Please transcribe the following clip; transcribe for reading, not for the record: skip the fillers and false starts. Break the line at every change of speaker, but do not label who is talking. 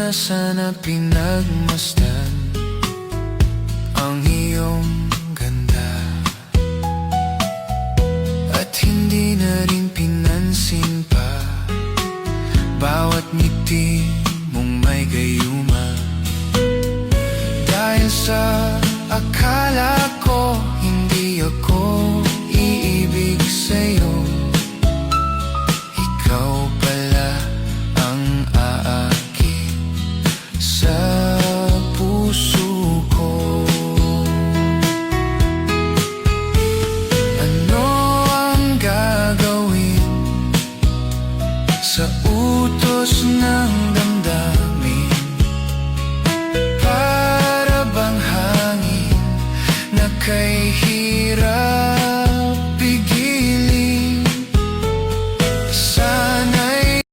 na sana pinagmasdan ang iyong ganda, at hindi na rin pinansin pa bawat ngiti mong may gayuma. Dahil sa akala ko hindi ako iibig sa'yo, ikaw pala ang aakit sa puso ko. Ano ang gagawin sa utos ng damdamin?